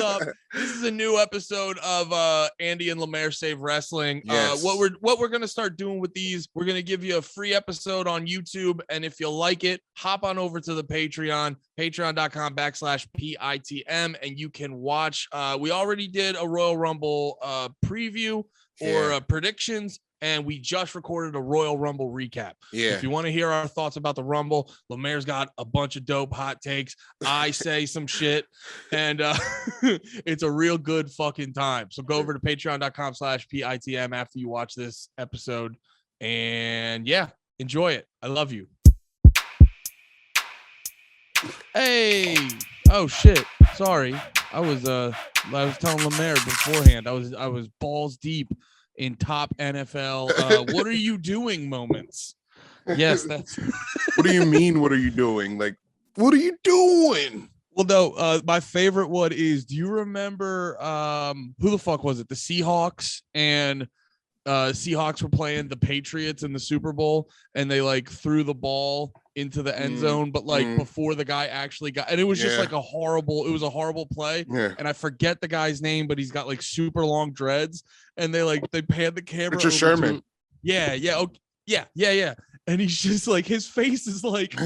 up? This is a new episode of Andy and LeMaire Save Wrestling. Yes. What we're gonna start doing with these, we're gonna give you a free episode on YouTube, and if you like it, hop on over to the Patreon, patreon.com/PITM, and you can watch. We already did a Royal Rumble preview or predictions. And we just recorded a Royal Rumble recap. Yeah. If you want to hear our thoughts about the Rumble, LeMaire's got a bunch of dope hot takes. I say some shit, and it's a real good fucking time. So go over to patreon.com/PITM after you watch this episode. And yeah, enjoy it. I love you. Hey. Oh shit. Sorry. I was telling LeMaire beforehand. I was balls deep in top NFL what are you doing moments. Yes, that's What do you mean, what are you doing? Like, what are you doing? Well, no, my favorite one is, do you remember who the fuck was it? The Seahawks, and Seahawks were playing the Patriots in the Super Bowl, and they like threw the ball into the end zone, but like before the guy actually got, and it was just like a horrible play. Yeah. And I forget the guy's name, but he's got like super long dreads, and they pan the camera. Richard Sherman. Yeah. And he's just like, his face is like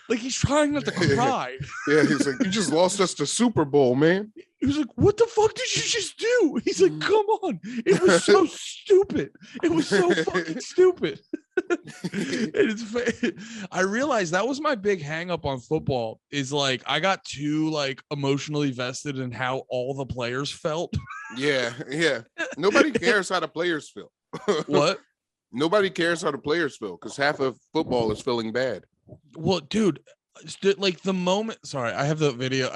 he's trying not to cry. Yeah, he's like, you just lost us the Super Bowl, man. He was like, what the fuck did you just do? He's like, come on. It was so stupid. It was so fucking stupid. I realized that was my big hang up on football, is like, I got too like emotionally vested in how all the players felt. Yeah. Nobody cares how the players feel. What? Nobody cares how the players feel, because half of football is feeling bad. Well, dude, like the moment, sorry, I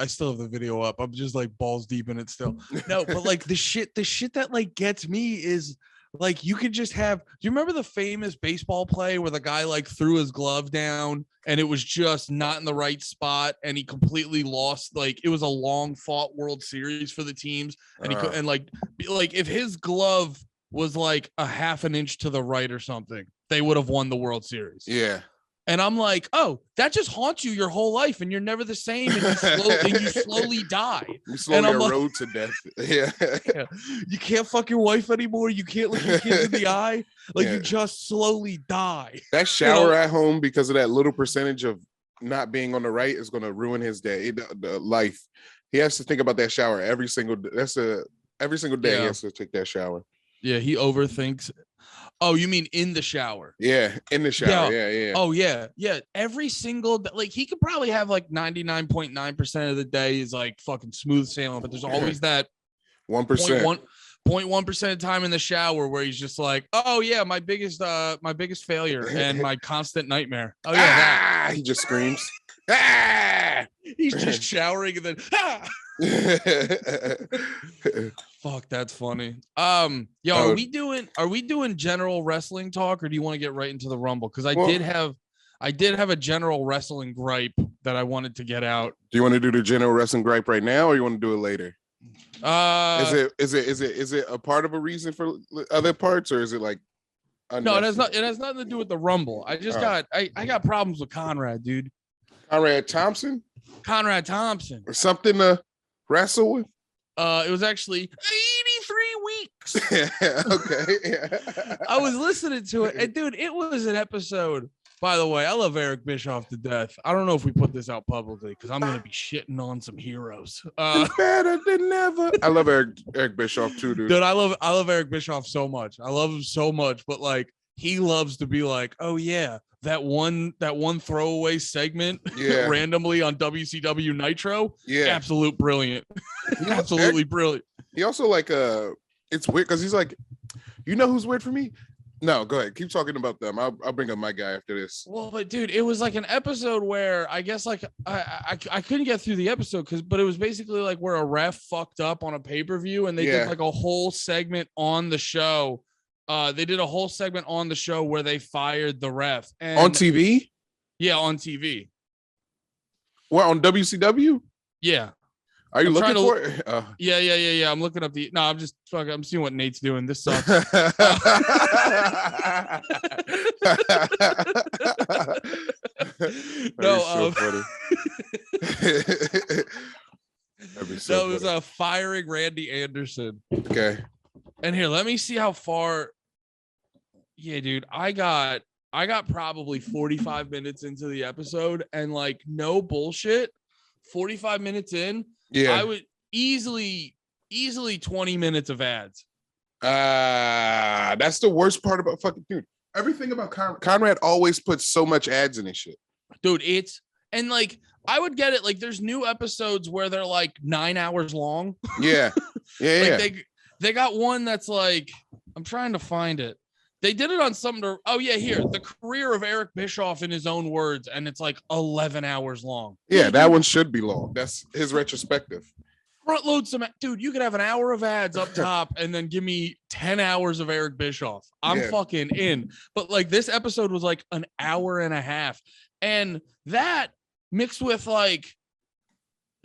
still have the video up. I'm just like balls deep in it still. No, but like the shit that like gets me is like, you could just have, do you remember the famous baseball play where the guy like threw his glove down and it was just not in the right spot, and he completely lost? Like, it was a long fought World Series for the teams, and he could, and like if his glove was like a half an inch to the right or something, they would have won the World Series. Yeah. And I'm like, oh, that just haunts you your whole life, and you're never the same, and you slowly die. You slowly erode to death. Yeah. You can't fuck your wife anymore. You can't look your kids in the eye. Like, you just slowly die. That shower at home, because of that little percentage of not being on the right, is going to ruin his day, the life. He has to think about that shower every single day. Every single day he has to take that shower. Yeah, he overthinks. Oh, you mean in the shower? Yeah, in the shower. Yeah. Oh, yeah. Every single, like, he could probably have like 99.9% of the day is like fucking smooth sailing, but there's always that 1%. 0.1% of time in the shower where he's just like, oh yeah, my biggest failure and my constant nightmare. Oh yeah, he just screams. He's just showering and then fuck, that's funny. Are we doing general wrestling talk, or do you want to get right into the Rumble? Because I did have a general wrestling gripe that I wanted to get out. Do you want to do the general wrestling gripe right now, or you want to do it later? Is it a part of a reason for other parts, or is it like no, it has nothing to do with the Rumble. I just I got problems with Conrad, dude. Conrad Thompson or something to wrestle with. It was actually 83 weeks. Okay. Yeah. I was listening to it, and dude, it was an episode. By the way, I love Eric Bischoff to death. I don't know if we put this out publicly, because I'm gonna be shitting on some heroes. Better than never. I love Eric Bischoff too, dude. Dude, I love Eric Bischoff so much. I love him so much, but like, he loves to be like, oh yeah, that one throwaway segment randomly on WCW Nitro. Yeah, absolute brilliant. Absolutely brilliant. He also like it's weird because he's like, you know who's weird for me? No, go ahead. Keep talking about them. I'll bring up my guy after this. Well, but dude, it was like an episode where I guess like I couldn't get through the episode but it was basically like where a ref fucked up on a pay-per-view, and they did like a whole segment on the show. They did a whole segment on the show where they fired the ref. And, on TV? Yeah, on TV. What, on WCW? Yeah. Are you looking for it? Yeah. I'm looking up I'm seeing what Nate's doing. This sucks. No, so funny. would be so No, it was firing Randy Anderson. Okay. And here, let me see how far. Yeah, dude, I got probably 45 minutes into the episode, and like no bullshit, 45 minutes in, I would easily 20 minutes of ads. That's the worst part about fucking dude. Everything about Conrad always puts so much ads in his shit. Dude, and like I would get it. Like there's new episodes where they're like 9 hours long. Yeah. Yeah. Like they got one that's like, I'm trying to find it. They did it on something to, oh yeah, here, the career of Eric Bischoff in his own words, and it's like 11 hours long. Yeah, that one should be long. That's his retrospective. Front load some, dude. You could have an hour of ads up top, and then give me 10 hours of Eric Bischoff. I'm fucking in. But like this episode was like an hour and a half, and that mixed with like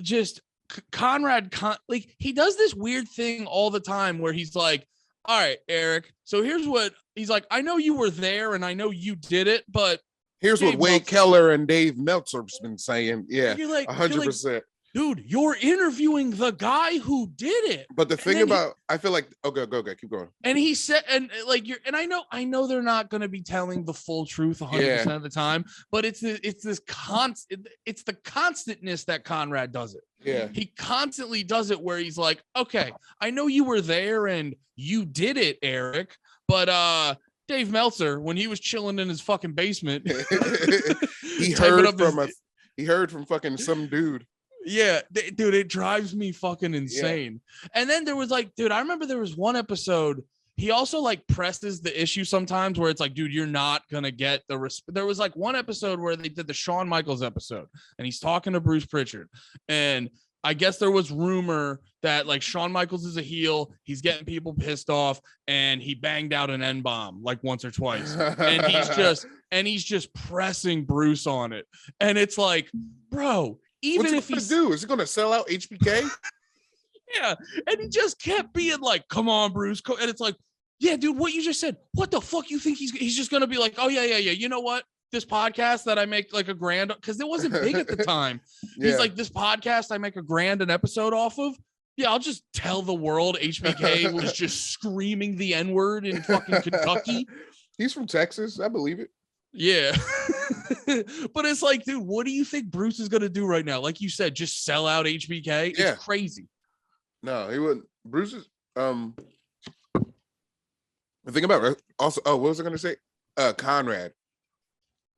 just Conrad, like he does this weird thing all the time where he's like, all right, Eric, so here's what he's like. I know you were there and I know you did it, but here's what Wade Keller and Dave Meltzer's been saying. Yeah, you're like 100%. Dude, you're interviewing the guy who did it. But the thing about, I feel like, okay, go, keep going. And he said, and like I know they're not going to be telling the full truth 100% of the time, but it's the constantness that Conrad does it. Yeah. He constantly does it where he's like, okay, I know you were there and you did it, Eric, but Dave Meltzer, when he was chilling in his fucking basement, he heard from fucking some dude. Yeah, dude, it drives me fucking insane. Yeah. And then there was like, dude, I remember there was one episode. He also like presses the issue sometimes where it's like, dude, you're not gonna get the respect. There was like one episode where they did the Shawn Michaels episode, and he's talking to Bruce Pritchard, and I guess there was rumor that like Shawn Michaels is a heel, he's getting people pissed off, and he banged out an N-bomb like once or twice, and he's just pressing Bruce on it, and it's like, bro. Even if he's do, is he gonna sell out HBK? Yeah, and he just kept being like, "Come on, Bruce," and it's like, "Yeah, dude, what you just said. What the fuck you think he's just gonna be like? Oh yeah. You know what? This podcast that I make like $1,000 because it wasn't big at the time. He's like, this podcast I make $1,000 an episode off of. Yeah, I'll just tell the world HBK was just screaming the N-word in fucking Kentucky. He's from Texas, I believe it. Yeah. But it's like, dude, what do you think Bruce is going to do right now? Like you said, just sell out HBK? It's crazy. No, he wouldn't. Bruce is, the thing about also, what was I going to say?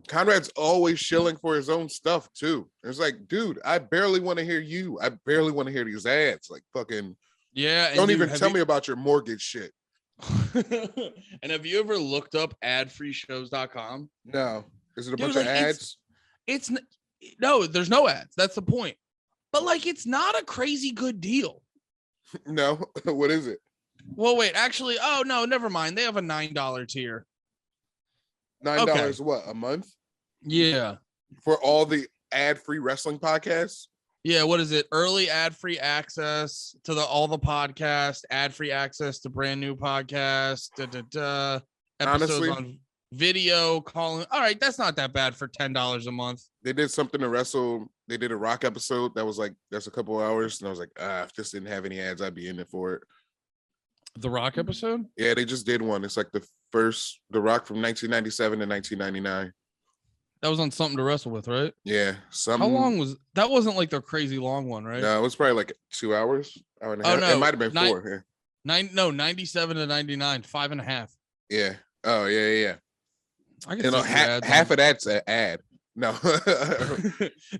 Conrad's always shilling for his own stuff too. It's like, dude, I barely want to hear you. I barely want to hear these ads. Like fucking, don't even tell me about your mortgage shit. And have you ever looked up adfreeshows.com? No. Is it a bunch of ads? It's no, there's no ads. That's the point. But like, it's not a crazy good deal. No. What is it? Well, wait, actually, oh no, never mind. They have a $9 tier. $9 what, a month? Yeah. For all the ad-free wrestling podcasts? Yeah, what is it? Early ad-free access to all the podcasts, ad-free access to brand new podcasts, episodes honestly, on video, calling. All right, that's not that bad for $10 a month. They did something to wrestle. They did a Rock episode that was like, that's a couple hours, and I was like, if this didn't have any ads, I'd be in it for it. The Rock episode? Yeah, they just did one. It's like the Rock from 1997 to 1999. That was on Something to Wrestle With, right? Yeah. How long was that? Wasn't like the crazy long one, right? No, it was probably like 2 hours. Hour and a half. No, it might have been 4. Yeah. 97 to 99, 5.5. Yeah. Oh, yeah. I can half of that's an ad. No.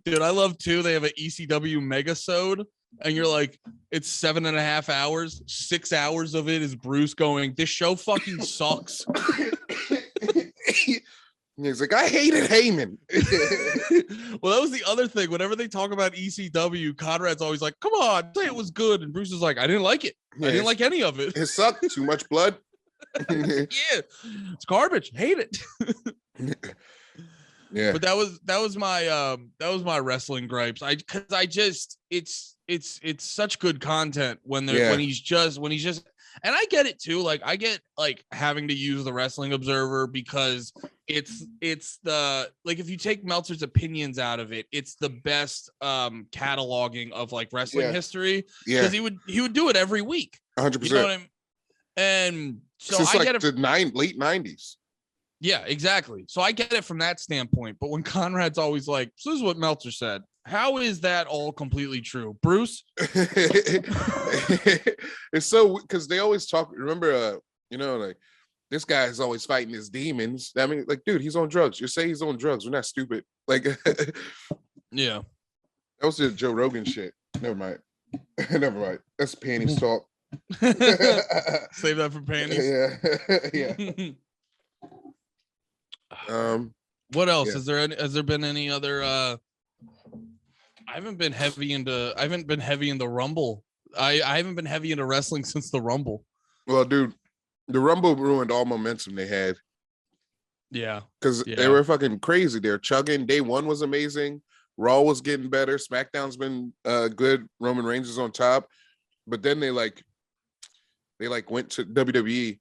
Dude, I love too. They have an ECW Megasode, and you're like, it's 7.5 hours. 6 hours of it is Bruce going, this show fucking sucks. He's like, I hated Heyman. Well, that was the other thing. Whenever they talk about ECW, Conrad's always like, come on, say it was good. And Bruce is like, I didn't like it. I didn't like any of it. It sucked. Too much blood. Yeah, it's garbage. Hate it. Yeah. But that was my wrestling gripes. It's such good content when he's just and I get it too. Like I get like having to use the Wrestling Observer because it's the like if you take Meltzer's opinions out of it, it's the best cataloging of like wrestling history because he would do it every week. 100%. You know what I mean? And so since I like get it. The late 90s. Yeah, exactly. So I get it from that standpoint. But when Conrad's always like, so this is what Meltzer said. How is that all completely true, Bruce? It's so because they always talk. Remember, like this guy is always fighting his demons. I mean, like, dude, he's on drugs. You say he's on drugs. We're not stupid. Like, yeah, that was the Joe Rogan shit. Never mind. Never mind. That's panties talk. Save that for panties. Yeah. What else? Has there been any other I haven't been heavy into Rumble. I haven't been heavy into wrestling since the Rumble. Well, dude, the Rumble ruined all momentum they had. Yeah. Because they were fucking crazy. They're chugging. Day one was amazing. Raw was getting better. SmackDown's been good. Roman Reigns is on top. But then they went to WWE.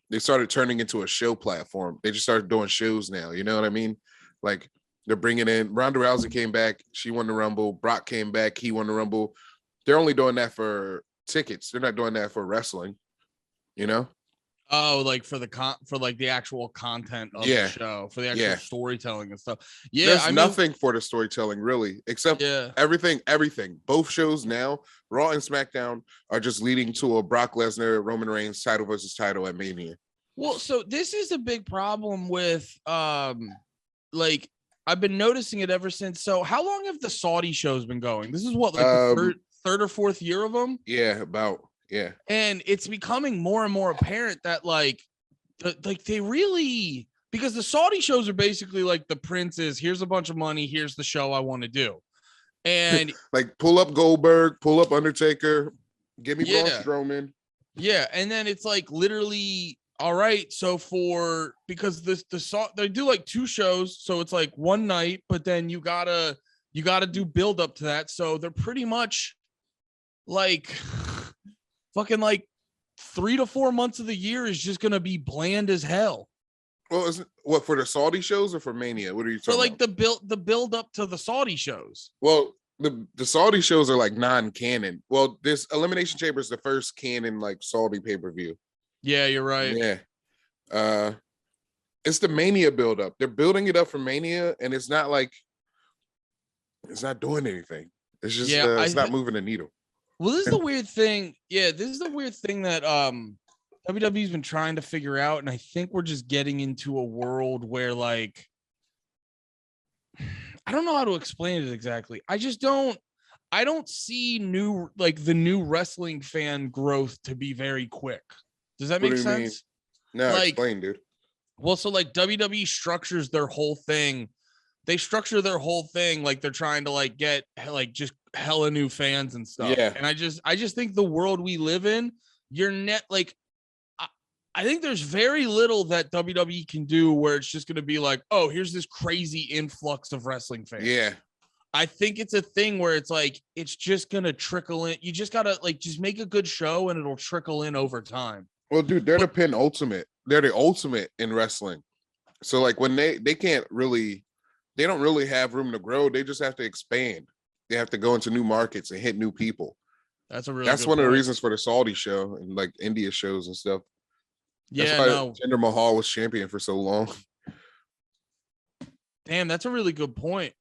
They started turning into a show platform. They just started doing shows now. You know what I mean? Like they're bringing in Ronda Rousey came back. She won the Rumble. Brock came back. He won the Rumble. They're only doing that for tickets. They're not doing that for wrestling. You know? Oh, like for the actual content of the show, for the actual storytelling and stuff. Yeah, there's nothing for the storytelling really, except everything. Both shows now, Raw and SmackDown, are just leading to a Brock Lesnar, Roman Reigns title versus title at Mania. Well, so this is a big problem with like I've been noticing it ever since. So how long have the Saudi shows been going? This is what, like the third or fourth year of them? Yeah, about. Yeah. And it's becoming more and more apparent that like they really, because the Saudi shows are basically like the princes, here's a bunch of money, here's the show I want to do. And like pull up Goldberg, pull up Undertaker, give me Braun Strowman. Yeah. And then it's like literally, all right. So because they do like two shows. So it's like one night, but then you gotta do build up to that. So they're pretty much like fucking like 3 to 4 months of the year is just gonna be bland as hell. Well, what for the Saudi shows or for Mania? What are you talking about? The build up to the Saudi shows. Well, the Saudi shows are like non-canon. Well, this Elimination Chamber is the first canon like Saudi pay-per-view. Yeah, you're right. Yeah. It's the Mania build up. They're building it up for Mania, and it's not doing anything. It's just it's not moving the needle. Well, this is the weird thing. Yeah, this is the weird thing that WWE's been trying to figure out, and I think we're just getting into a world where like I don't know how to explain it exactly. I don't see the new wrestling fan growth to be very quick. Does that make sense? No, explain, dude. Well, so like WWE structures their whole thing. They structure their whole thing like they're trying to like get like just hella new fans and stuff. Yeah. And I just think the world we live in, I think there's very little that WWE can do where it's just going to be like, oh, here's this crazy influx of wrestling fans. Yeah. I think it's a thing where it's like, it's just going to trickle in. You just got to like, just make a good show and it'll trickle in over time. Well, dude, they're the penultimate. They're the ultimate in wrestling. So like when they don't really have room to grow. They just have to expand. They have to go into new markets and hit new people. That's one of the reasons for the Saudi show and like India shows and stuff. That's why Jinder Mahal was champion for so long. Damn, that's a really good point.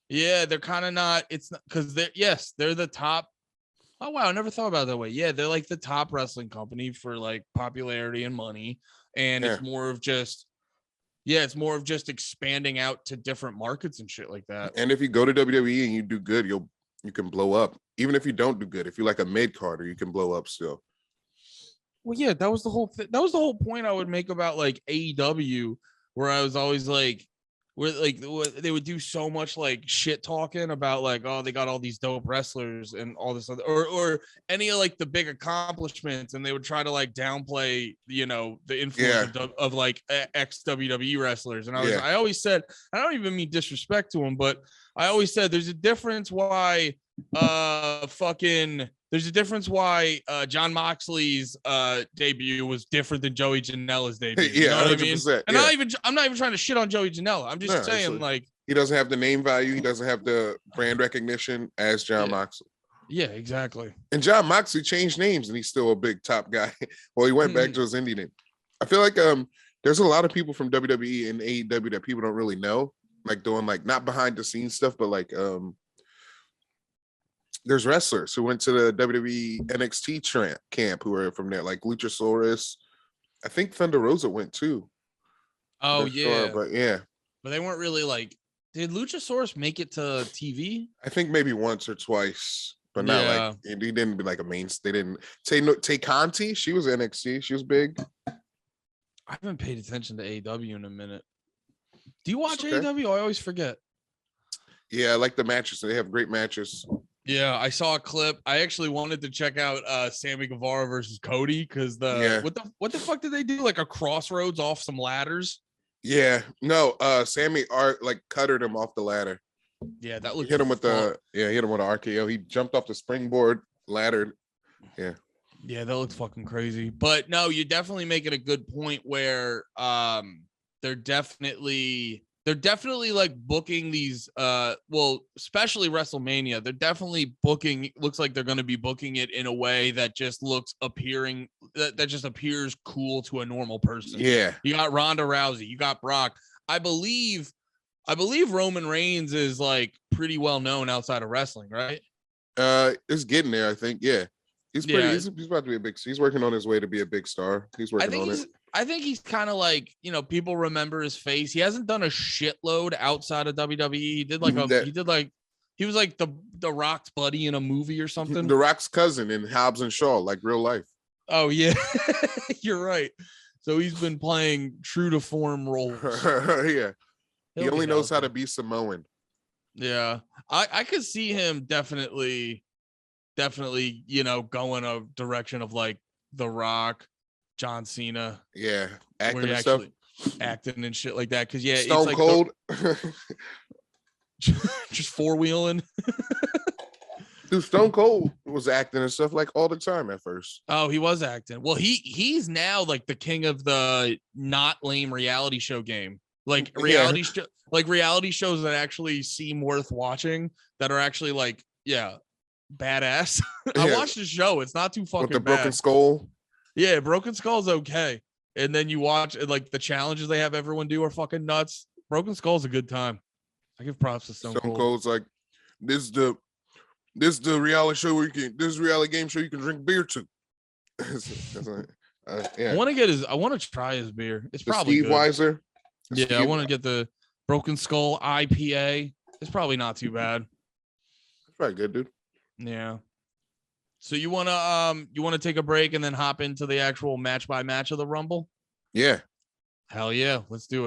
Yeah, they're kind of not. It's not because they're the top. Oh wow, I never thought about it that way. Yeah, they're like the top wrestling company for like popularity and money, and it's more of just. Yeah, it's more of just expanding out to different markets and shit like that. And if you go to WWE and you do good, you can blow up. Even if you don't do good, if you're like a mid-carder, you can blow up still. Well, yeah, that was the whole point I would make about like AEW, where I was always like, where like they would do so much like shit talking about like, oh, they got all these dope wrestlers and all this other, or any of like the big accomplishments, and they would try to like downplay, the influence of like ex WWE wrestlers. And I always said, I don't even mean disrespect to them, but I always said there's a difference why fucking There's a difference why John Moxley's debut was different than Joey Janela's debut. Yeah, you know what 100%. I mean? And I'm not even trying to shit on Joey Janela. I'm just saying, like, he doesn't have the name value. He doesn't have the brand recognition as John Moxley. Yeah, exactly. And John Moxley changed names, and he's still a big top guy. Well, he went back to his indie name. I feel like there's a lot of people from WWE and AEW that people don't really know, like doing like not behind the scenes stuff, but like there's wrestlers who went to the WWE NXT camp who are from there, like Luchasaurus. I think Thunder Rosa went too. Oh yeah, sure, but yeah, but they weren't really like. Did Luchasaurus make it to TV? I think maybe once or twice, but not like he didn't be like a main. They didn't Tay Conti. She was NXT. She was big. I haven't paid attention to AEW in a minute. Do you watch AEW? I always forget. Yeah, I like the matches. They have great matches. Yeah, I saw a clip. I actually wanted to check out Sammy Guevara versus Cody because what the fuck did they do? Like a crossroads off some ladders? Yeah, no, Sammy cuttered him off the ladder. Yeah, that looked hit him with hit him with an RKO. He jumped off the springboard ladder. Yeah. Yeah, that looks fucking crazy. But no, you're definitely making a good point where they're definitely like booking these especially WrestleMania. They're definitely booking, looks like they're going to be booking it in a way that just looks that just appears cool to a normal person. Yeah. You got Ronda Rousey, you got Brock. I believe Roman Reigns is like pretty well known outside of wrestling, right? It's getting there, I think. Yeah. He's he's about to be he's working on his way to be a big star. He's working on it. I think he's kind of like, people remember his face. He hasn't done a shitload outside of WWE. He was like the Rock's buddy in a movie or something. The Rock's cousin in Hobbs and Shaw, like real life. Oh yeah. You're right. So he's been playing true to form roles. Yeah. He only knows how to be Samoan. Yeah. I could see him definitely, going a direction of like The Rock, John Cena. Yeah. Acting and stuff. Acting and shit like that. Cause yeah, Stone Cold. Just four-wheeling. Dude, Stone Cold was acting and stuff like all the time at first. Oh, he was acting. Well, he's now like the king of the not lame reality show game. Like reality shows that actually seem worth watching, that are actually like, badass. I watched the show. It's not too fucking with the bad. Broken Skull. Yeah, Broken Skull's okay. And then you watch like the challenges they have everyone do are fucking nuts. Broken Skull's a good time. I give props to Stone Cold. Cold's like, this is the reality show where reality game show you can drink beer to. Yeah. I want to try his beer. It's probably Steve good. Weiser. I want to get the Broken Skull IPA. It's probably not too bad. It's probably good, dude. Yeah. So you wanna take a break and then hop into the actual match by match of the Rumble? Yeah. Hell yeah, let's do it.